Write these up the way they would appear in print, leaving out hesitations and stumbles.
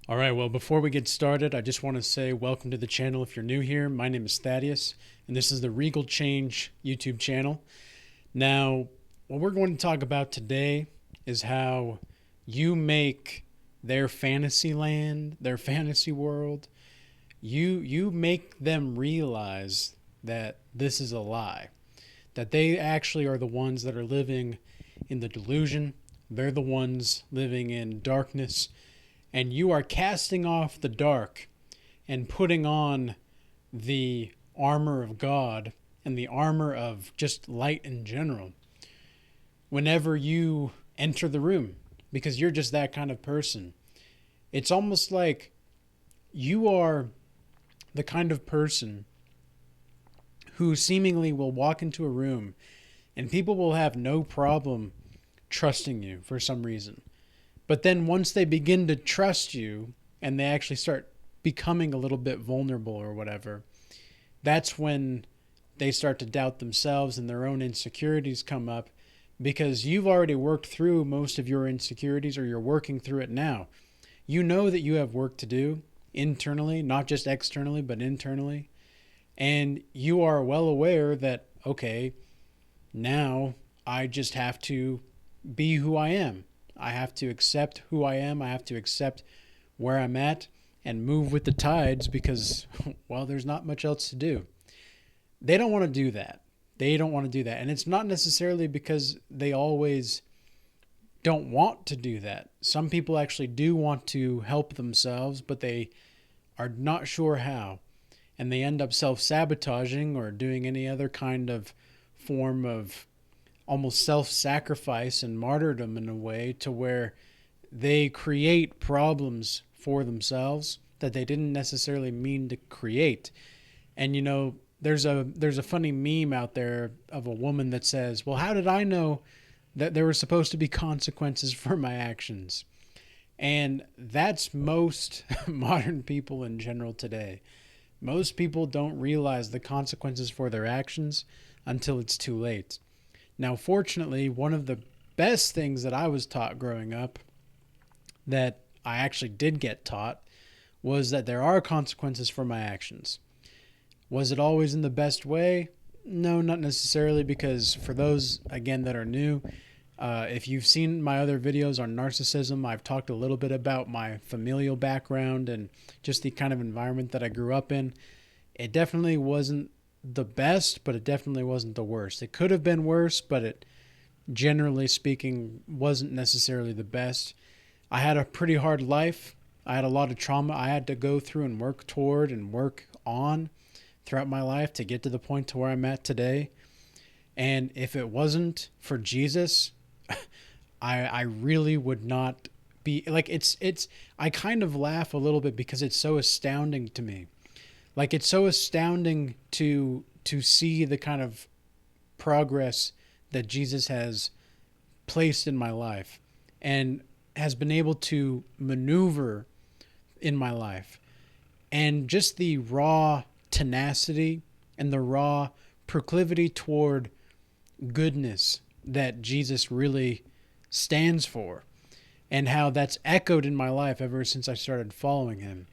All right, well, before we get started, I just want to say welcome to the channel if you're new here. My name is Thaddeus, and this is the Regal Change YouTube channel. Now, what we're going to talk about today is how you make their fantasy land, their fantasy world, you make them realize that this is a lie, that they actually are the ones that are living in the delusion. They're the ones living in darkness, and you are casting off the dark and putting on the armor of God and the armor of just light in general whenever you enter the room, because you're just that kind of person. It's almost like you are the kind of person who seemingly will walk into a room and people will have no problem trusting you for some reason. But then once they begin to trust you and they actually start becoming a little bit vulnerable or whatever, that's when they start to doubt themselves and their own insecurities come up, because you've already worked through most of your insecurities, or you're working through it now. You know that you have work to do internally, not just externally, but internally. And you are well aware that, okay, now I just have to be who I am. I have to accept who I am. I have to accept where I'm at and move with the tides because, well, there's not much else to do. They don't want to do that. They don't want to do that. And it's not necessarily because they always don't want to do that. Some people actually do want to help themselves, but they are not sure how. And they end up self-sabotaging or doing any other kind of form of almost self-sacrifice and martyrdom in a way, to where they create problems for themselves that they didn't necessarily mean to create. And there's a funny meme out there of a woman that says, "Well, how did I know that there were supposed to be consequences for my actions?" And that's most modern people in general today. Most people don't realize the consequences for their actions until it's too late. Now, fortunately, one of the best things that I was taught growing up, that I actually did get taught, was that there are consequences for my actions. Was it always in the best way? No, not necessarily, because for those, again, that are new, if you've seen my other videos on narcissism, I've talked a little bit about my familial background and just the kind of environment that I grew up in. It definitely wasn't the best, but it definitely wasn't the worst. It could have been worse, but it, generally speaking, wasn't necessarily the best. I had a pretty hard life. I had a lot of trauma I had to go through and work toward and work on throughout my life to get to the point to where I'm at today. And if it wasn't for Jesus, I really would not be like, I kind of laugh a little bit because it's so astounding to me. Like, it's so astounding to see the kind of progress that Jesus has placed in my life and has been able to maneuver in my life. And just the raw tenacity and the raw proclivity toward goodness that Jesus really stands for, and how that's echoed in my life ever since I started following him.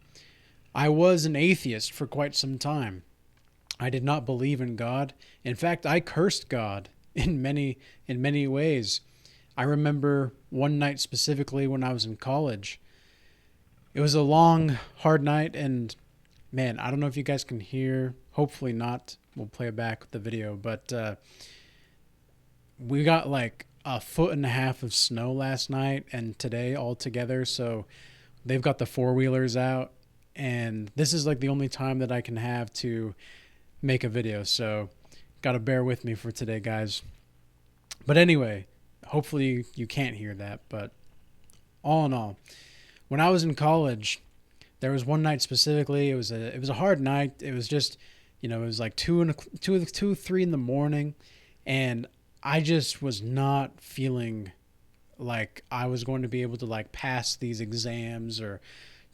I was an atheist for quite some time. I did not believe in God. In fact, I cursed God in many ways. I remember one night specifically when I was in college. It was a long, hard night, and man, I don't know if you guys can hear. Hopefully not. We'll play back the video, but we got like a foot and a half of snow last night and today all together. So they've got the four-wheelers out, and this is like the only time that I can have to make a video. So gotta bear with me for today, guys. But anyway, hopefully you can't hear that. But all in all, when I was in college, there was one night specifically. It was a hard night. It was just, it was like 3 in the morning, and I just was not feeling like I was going to be able to like pass these exams, or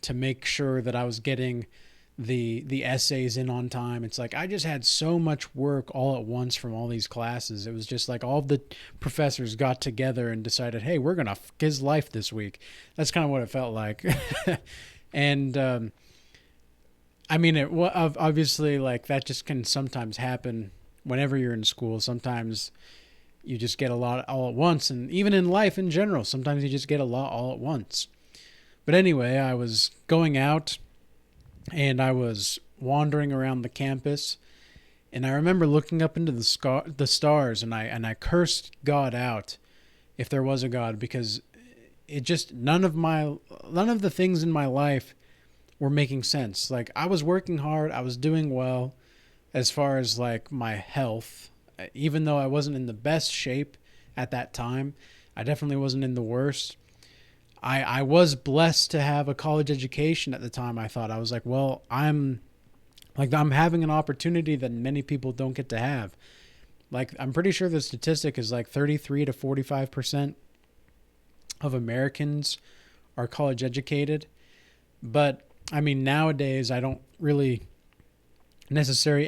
to make sure that I was getting the essays in on time. It's like I just had so much work all at once from all these classes. It was just like all of the professors got together and decided, hey, we're going to his life this week. That's kind of what it felt like. And I mean, obviously, like, that just can sometimes happen whenever you're in school. Sometimes you just get a lot all at once. And even in life in general, sometimes you just get a lot all at once. But anyway, I was going out and I was wandering around the campus. And I remember looking up into the stars, and I cursed God out, if there was a God, because it just none of the things in my life were making sense. Like, I was working hard, I was doing well as far as like my health, even though I wasn't in the best shape at that time. I definitely wasn't in the worst. I was blessed to have a college education at the time. I thought, I was like, well, I'm having an opportunity that many people don't get to have. Like, I'm pretty sure the statistic is like 33 to 45% of Americans are college educated. But I mean, nowadays I don't really necessarily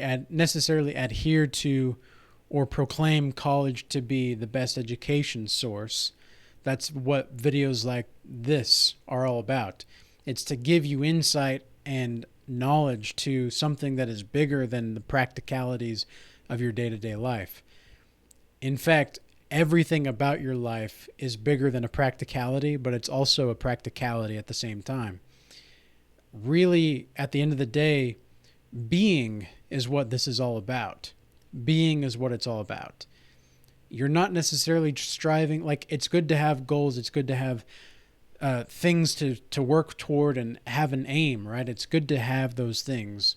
adhere to or proclaim college to be the best education source. That's what videos like this are all about. It's to give you insight and knowledge to something that is bigger than the practicalities of your day-to-day life. In fact, everything about your life is bigger than a practicality, but it's also a practicality at the same time. Really, at the end of the day, being is what this is all about. Being is what it's all about. You're not necessarily striving. Like, it's good to have goals. It's good to have things to work toward and have an aim, right? It's good to have those things.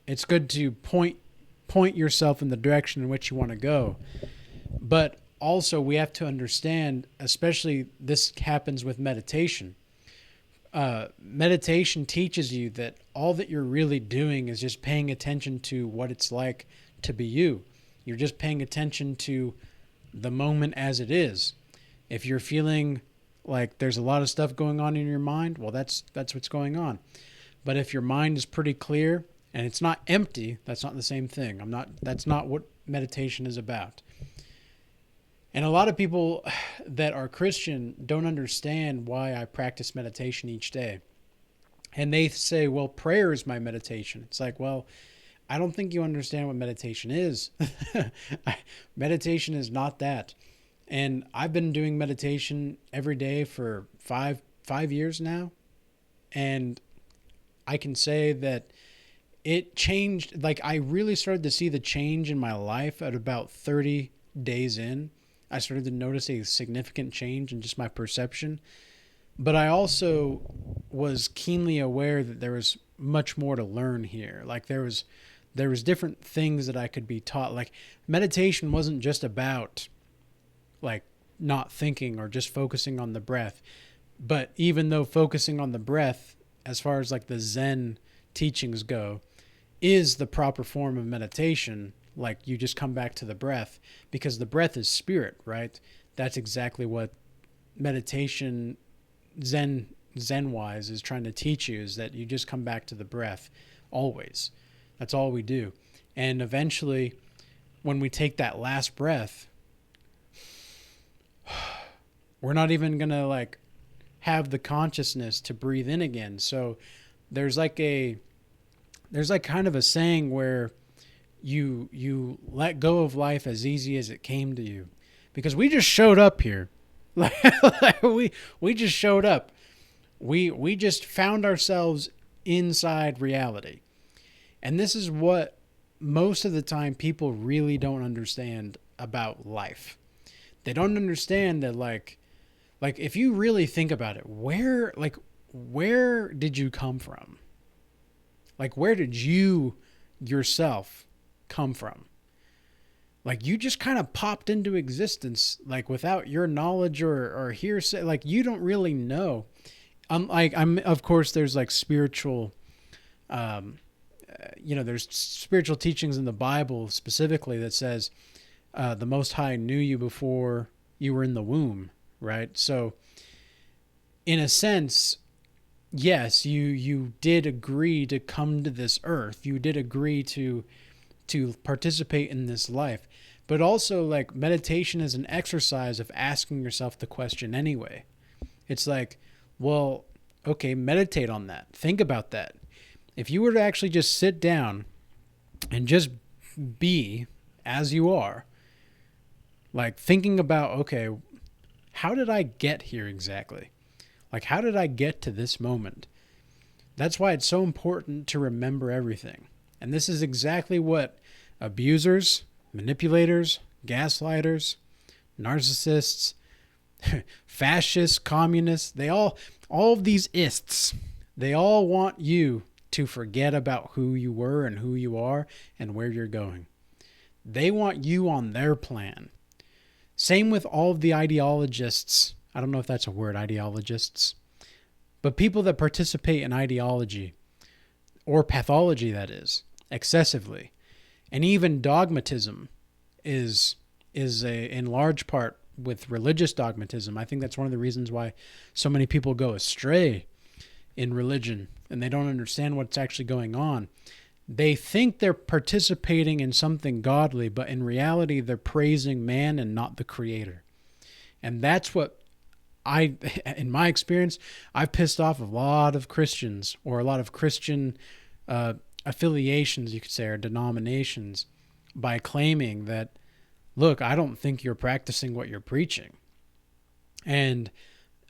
It's good to point yourself in the direction in which you want to go. But also, we have to understand, especially this happens with meditation. Meditation teaches you that all that you're really doing is just paying attention to what it's like to be you. You're just paying attention to the moment as it is. If you're feeling like there's a lot of stuff going on in your mind, well, that's what's going on. But if your mind is pretty clear and it's not empty, that's not the same thing. That's not what meditation is about. And a lot of people that are Christian don't understand why I practice meditation each day. And they say, well, prayer is my meditation. It's like, well, I don't think you understand what meditation is. Meditation is not that. And I've been doing meditation every day for five years now. And I can say that it changed. Like, I really started to see the change in my life at about 30 days in. I started to notice a significant change in just my perception. But I also was keenly aware that there was much more to learn here. Like, there was different things that I could be taught. Like, meditation wasn't just about like not thinking or just focusing on the breath. But even though focusing on the breath, as far as like the Zen teachings go, is the proper form of meditation, like, you just come back to the breath because the breath is spirit, right? That's exactly what meditation Zen-wise is trying to teach you, is that you just come back to the breath always. That's all we do. And eventually, when we take that last breath, we're not even going to like have the consciousness to breathe in again. So there's like kind of a saying where you let go of life as easy as it came to you, because we just showed up here. we just showed up. We just found ourselves inside reality. And this is what most of the time people really don't understand about life. They don't understand that like if you really think about it, where did you come from? Like, where did you yourself come from? Like, you just kind of popped into existence, like, without your knowledge or hearsay. Like, you don't really know. Of course, there's like spiritual, there's spiritual teachings in the Bible specifically that says the Most High knew you before you were in the womb, right? So, in a sense, yes, you did agree to come to this earth. You did agree to participate in this life. But also, like, meditation is an exercise of asking yourself the question anyway. It's like, well, okay, meditate on that. Think about that. If you were to actually just sit down and just be as you are, like thinking about, okay, how did I get here exactly? Like, how did I get to this moment? That's why it's so important to remember everything. And this is exactly what abusers, manipulators, gaslighters, narcissists, fascists, communists, all of these ists, they all want you to forget about who you were and who you are and where you're going. They want you on their plan. Same with all of the ideologists. I don't know if that's a word, ideologists, but people that participate in ideology or pathology, that is, excessively. And even dogmatism is in large part with religious dogmatism. I think that's one of the reasons why so many people go astray in religion and they don't understand what's actually going on. They think they're participating in something godly, but in reality, they're praising man and not the creator. And that's what in my experience, I've pissed off a lot of Christians or a lot of Christian affiliations, you could say, or denominations by claiming that, look, I don't think you're practicing what you're preaching. And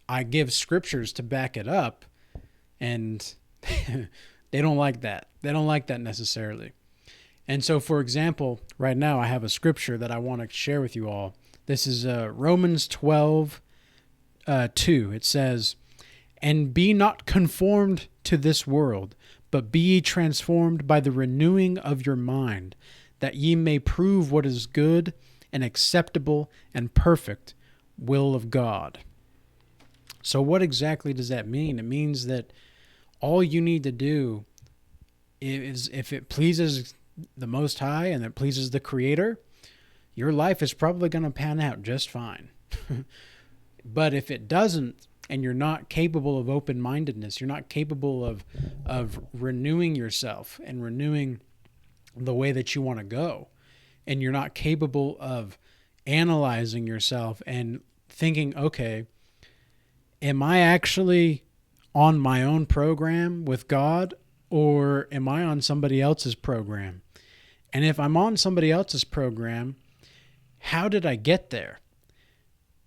I give scriptures to back it up, and they don't like that. They don't like that necessarily. And so, for example, right now I have a scripture that I want to share with you all. This is Romans 12, 2. It says, "And be not conformed to this world, but be ye transformed by the renewing of your mind, that ye may prove what is good and acceptable and perfect will of God." So what exactly does that mean? It means that all you need to do is, if it pleases the Most High and it pleases the Creator, your life is probably going to pan out just fine. But if it doesn't, and you're not capable of open-mindedness, you're not capable of renewing yourself and renewing the way that you want to go, and you're not capable of analyzing yourself and thinking, okay, am I actually on my own program with God, or am I on somebody else's program? And if I'm on somebody else's program, how did I get there?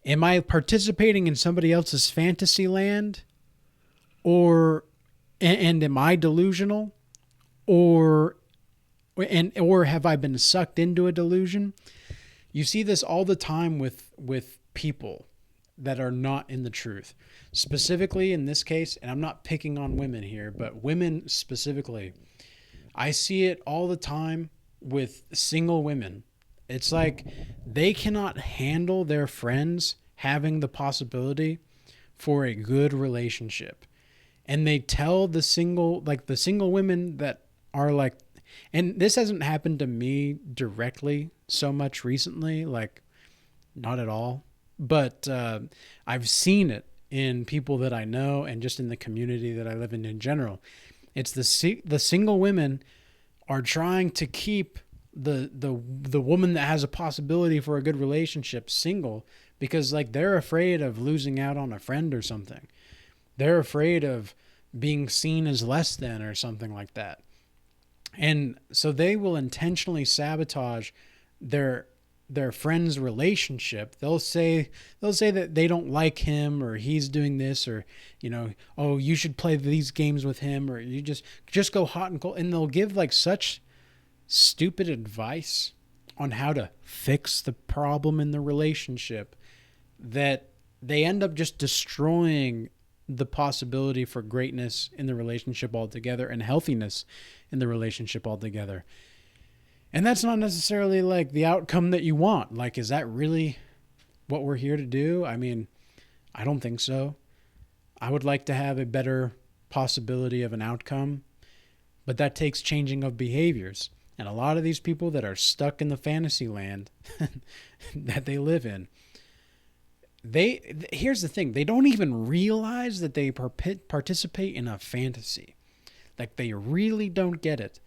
Am I participating in somebody else's fantasy land? And am I delusional? Or have I been sucked into a delusion? You see this all the time with people that are not in the truth. Specifically in this case, and I'm not picking on women here, but women specifically, I see it all the time with single women. It's like they cannot handle their friends having the possibility for a good relationship. And they tell the single women that are like, and this hasn't happened to me directly so much recently, like not at all, but I've seen it in people that I know and just in the community that I live in general. It's the single women are trying to keep the woman that has a possibility for a good relationship single, because like they're afraid of losing out on a friend or something. They're afraid of being seen as less than or something like that. And so they will intentionally sabotage their friend's relationship. They'll say that they don't like him, or he's doing this, or, you know, oh, you should play these games with him, or you just go hot and cold. And they'll give like such stupid advice on how to fix the problem in the relationship that they end up just destroying the possibility for greatness in the relationship altogether and healthiness in the relationship altogether. And that's not necessarily like the outcome that you want. Like, is that really what we're here to do? I mean, I don't think so. I would like to have a better possibility of an outcome, but that takes changing of behaviors. And a lot of these people that are stuck in the fantasy land that they live in, here's the thing, they don't even realize that they participate in a fantasy. Like, they really don't get it.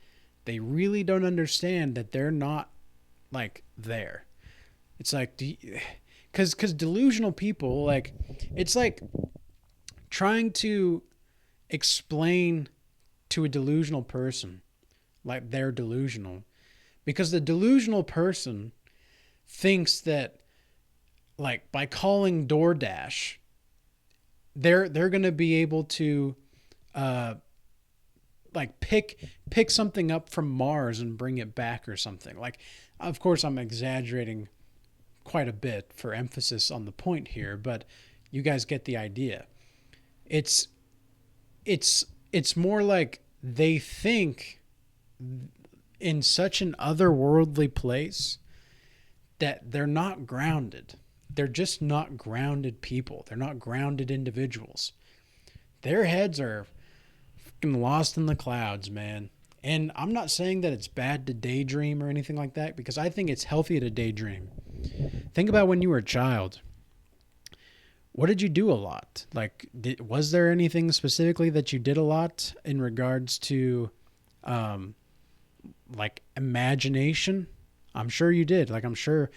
They really don't understand that they're not like there. It's like, because delusional people, like, it's like trying to explain to a delusional person like they're delusional, because the delusional person thinks that, like, by calling DoorDash, they're going to be able to uh like pick something up from Mars and bring it back or something. Like, of course I'm exaggerating quite a bit for emphasis on the point here, but you guys get the idea. It's it's more like they think in such an otherworldly place that they're not grounded. They're just not grounded people. They're not grounded individuals. Their heads are fucking lost in the clouds, man. And I'm not saying that it's bad to daydream or anything like that, because I think it's healthy to daydream. Think about when you were a child. What did you do a lot? Like, was there anything specifically that you did a lot in regards to, like, imagination? I'm sure you did. Like, I'm sure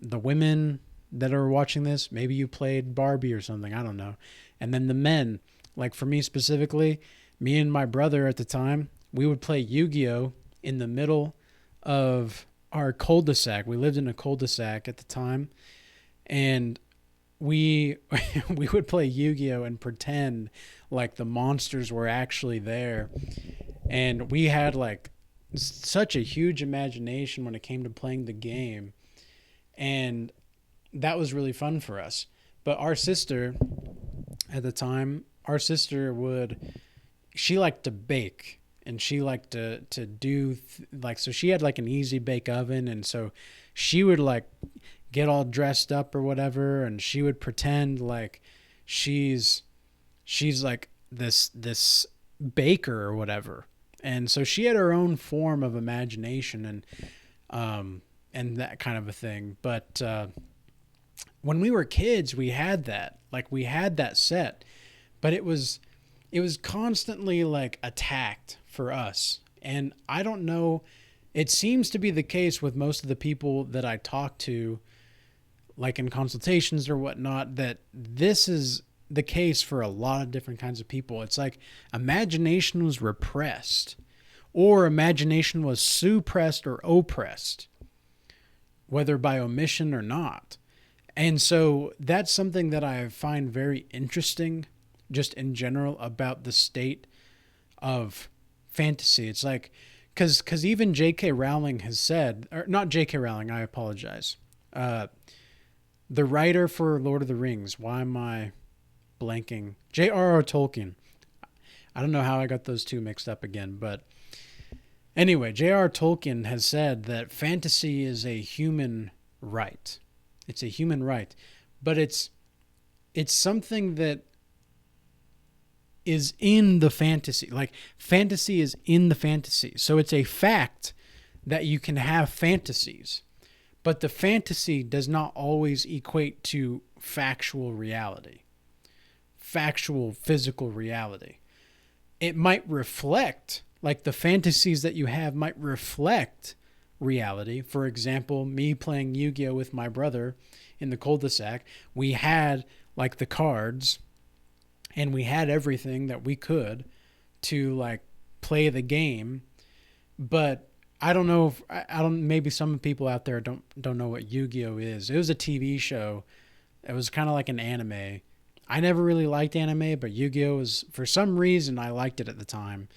the women that are watching this, maybe you played Barbie or something. I don't know. And then the men, like for me specifically, me and my brother at the time, we would play Yu-Gi-Oh in the middle of our cul-de-sac. We lived in a cul-de-sac at the time, and we we would play Yu-Gi-Oh and pretend like the monsters were actually there. And we had like such a huge imagination when it came to playing the game, and that was really fun for us. But our sister at the time, she liked to bake, and she liked to do like, so she had like an easy bake oven, and so she would like get all dressed up or whatever, and she would pretend like she's like this baker or whatever. And so she had her own form of imagination and that kind of a thing. But when we were kids, we had that. Like, we had that set, but it was constantly like attacked for us. And I don't know, it seems to be the case with most of the people that I talk to, like in consultations or whatnot, that this is the case for a lot of different kinds of people. It's like imagination was repressed, or imagination was suppressed or oppressed, whether by omission or not. And so that's something that I find very interesting, just in general, about the state of fantasy. It's like, because even J.K. Rowling has said, or not J.K. Rowling, I apologize. The writer for Lord of the Rings, why am I blanking? J.R.R. Tolkien. I don't know how I got those two mixed up again, but anyway, J.R.R. Tolkien has said that fantasy is a human right. It's a human right, but it's something that is in the fantasy. Like, fantasy is in the fantasy. So it's a fact that you can have fantasies, but the fantasy does not always equate to factual reality, factual physical reality. It might reflect, like the fantasies that you have might reflect reality. For example, me playing Yu-Gi-Oh with my brother in the cul-de-sac, we had like the cards, and we had everything that we could to like play the game. But I don't know if I don't, maybe some people out there don't know what Yu-Gi-Oh is. It was a TV show. It was kind of like an anime. I never really liked anime, but Yu-Gi-Oh was, for some reason, I liked it at the time.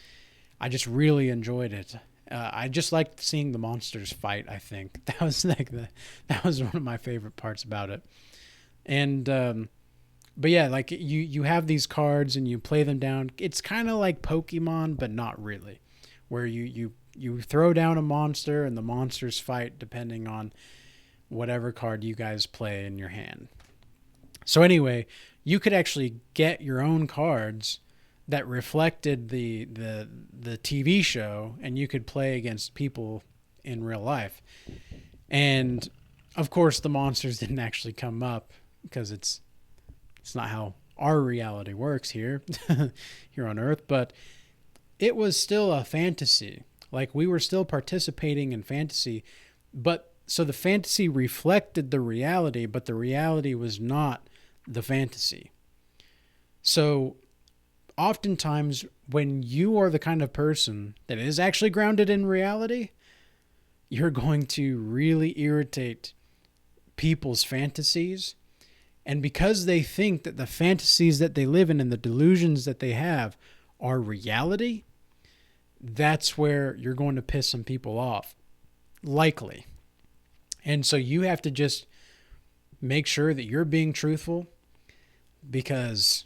I just really enjoyed it. I just liked seeing the monsters fight. I think that was like that was one of my favorite parts about it. And but yeah, like you have these cards and you play them down. It's kind of like Pokemon, but not really, where you throw down a monster and the monsters fight depending on whatever card you guys play in your hand. So anyway, you could actually get your own cards that reflected the TV show, and you could play against people in real life. And of course, the monsters didn't actually come up, because it's not how our reality works here here on Earth. But it was still a fantasy. Like, we were still participating in fantasy, but so the fantasy reflected the reality, but the reality was not the fantasy. So oftentimes when you are the kind of person that is actually grounded in reality, you're going to really irritate people's fantasies. And because they think that the fantasies that they live in and the delusions that they have are reality, that's where you're going to piss some people off, likely. And so you have to just make sure that you're being truthful, because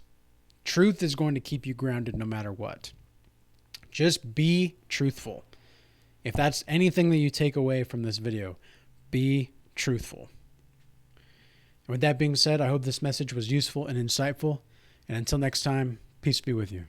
truth is going to keep you grounded no matter what. Just be truthful. If that's anything that you take away from this video, be truthful. And with that being said, I hope this message was useful and insightful. And until next time, peace be with you.